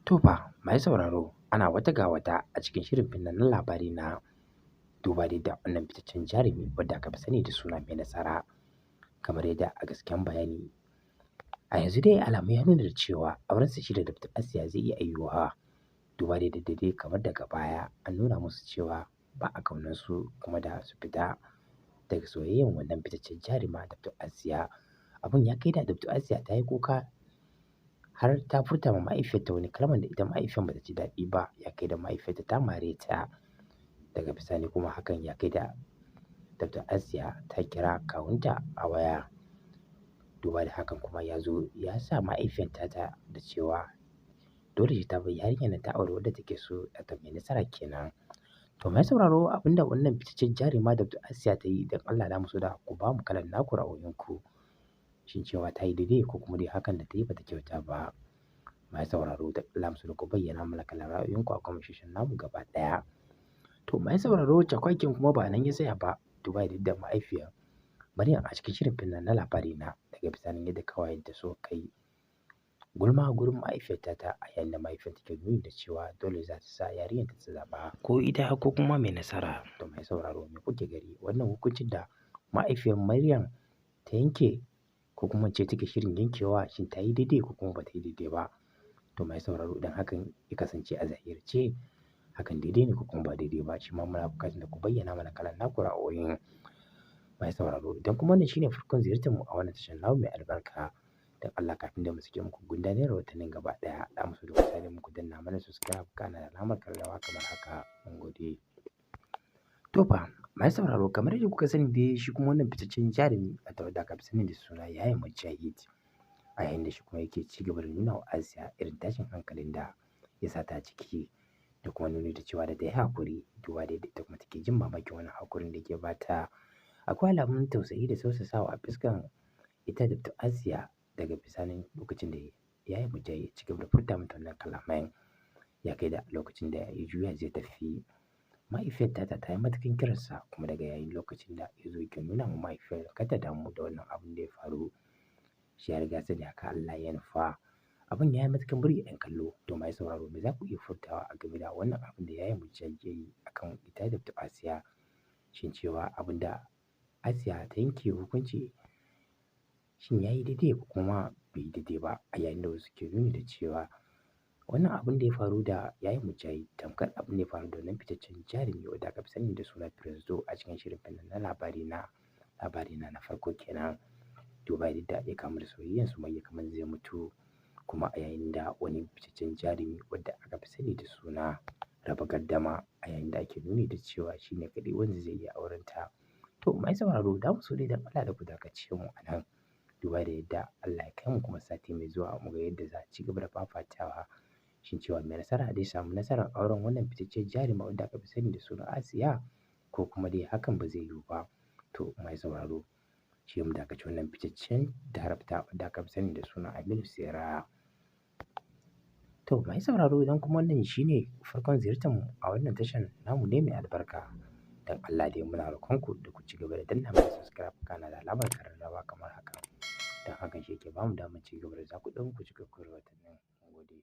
To fa, mai sauraro ana wata ga wata a cikin shirin fim na labari na duba dai da wannan fitaccen jarumi wadda aka fi sani da suna Mai Nasara. Kamar yadda a gaskiyan bayani a yanzu dai alamu ya nuna da cewa aurensa shi da Dr. Asiya zai iya yiwuwa. Duba dai da dai kamar daga baya an nuna musu cewa ba a ƙaunarsu kuma da su fita daga soyayyan wannan fitaccen jaruma Dr. Asiya. Abun ya kai da Dr. Asiya ta yi kuka har ta furta ma mahaifiyarta wani kalman da ita mahaifiyar ba ta ji daɗi ba, ya kai da mahaifiyarta ta mare ta. Daga bisani kuma hakan ya kai da Dr. Asiya ta kira kawunta a waya. Duba da hakan kuma ya zo ya sa mahaifiyar tata da cewa dole sai ta bar yarinyar nan ta auri wadda take so, wato Mai Nasara kenan. To mai sauraro abinda wannan fitaccen jaruma Dr. Asiya ta yi don Allah za mu so da ku ba mu kalan naku ra'ayoyinku. Shin cewa ta yi daidai ko kuma dai hakan da ta yi ba ta kyauta ba. Mai sauraro da Allah mu so da ku bayyana mana kalan ra'ayoyinku a comment section namu gaba ɗaya. To mai sauraro cakwakin kuma ba nan ya tsaya ba. Duba da yadda mahaifiyar Maryam a cikin shirin fim na labari na daga bisanin yadda ƙawayenta suka kai gulma gurin mahaifiyar tata a yayin da mahaifiyar take nuni da cewa dole za ta sa yarinyar ta zaɓa ko ita ko kuma Mai Nasara. To mai sauraro me kuke gani wannan hukuncin da mahaifiyar Maryam ta yanke ko kuma ce take shirin yankewa shin ta yi daidai ko kuma ba ta yi daidai ba. To mai sauraro idan hakan ya kasance a zahirce hakan daidai ne ko kuma ba daidai ba, shi ma muna buƙatar da ku bayyana mana kalan naku ra'ayoyin. Mai sauraro idan kuma wannan shine farkon ziyartar mu a wannan tashar namu mai albarka, don Allah kafin da mu sake muku gundarin rahotannin gaba ɗaya za mu so da ku sani muku danna mana subscribe kana da alamar ƙararrawa kamar haka. Mun gode. To fa mai sauraro kamar yadda kuka sani dai shi kuma wannan fitaccen jarumi wato wadda aka fi sani da suna Yaya Mujahid, a yayin da shi kuma yake ci gaba da nuna wa Asiya irin tashin hankalin da ya sa ta ciki da kuma nuni da cewa da ta yi haƙuri. Duba da yadda ita kuma take jin mamakin wannan haƙurin da ke ba ta. Akwai alamun tausayi da tausasawa a fuskan ita Dr. Asiya daga bisanin lokacin da Yaya Mujahid ya ci gaba da furta mata wannan kalaman, ya kai da lokacin da ya juya zai tafi mahaifiyar tata ta yi matuƙar kiransa, kuma daga yayin lokacin da ya zo yake nuna ma mahaifiyar kar ta damu da wannan abun da ya faru. Shi ya riga sani haka Allah ya nufa. Abun ya yi matuƙar burge 'yan kallo. To mai sauraro me za ku iya furtawa a game da wannan abun da Yaya Mujahid ya yi a kan ita Dr. Asiya? Shin cewa abun da Asiya ta yanke hukunci shin ya yi daidai ko kuma bai yi daidai ba, a yayin da wasu ke nuni da cewa wannan abun da ya faru da Yaya Mujahid tamkar abun da ya faru da wannan fitaccen jarumi wadda aka fi sani da suna Presido a cikin shirin fim na labari na na farko kenan. Duba da yadda ya kamu da soyayyar Sumayya kamar zai mutu, kuma a yayin da wani fitaccen jarumi wadda aka fi sani da suna Raba Gardama a yayin da ake nuni da cewa shi ne kaɗai wanda zai iya auren ta. To mai sauraro za mu so dai don Allah da ku dakace mu a nan. Duba da yadda Allah ya kai mu kuma sati mai zuwa mu ga yadda za a ci gaba da fafatawa. Shin cewa Mai Nasara zai samu nasarar auren wannan fitaccen jaruma wadda aka fi sani da suna Asiya ko kuma dai hakan ba zai yiwu ba. To mai sauraro shi mu dakaci wannan fitaccen darakta wadda aka fi sani da suna Aminu Saira. To mai sauraro idan kuma wannan shi ne farkon ziyartar mu a wannan tashar namu ne mai albarka, don Allah dai muna roƙonku da ku ci gaba da danna mana subscribe kana da alamar ƙararrawa kamar haka. Don hakan shi yake ba mu damar ci gaba da zakuɗan muku cikakkun rahotannin. Mun gode.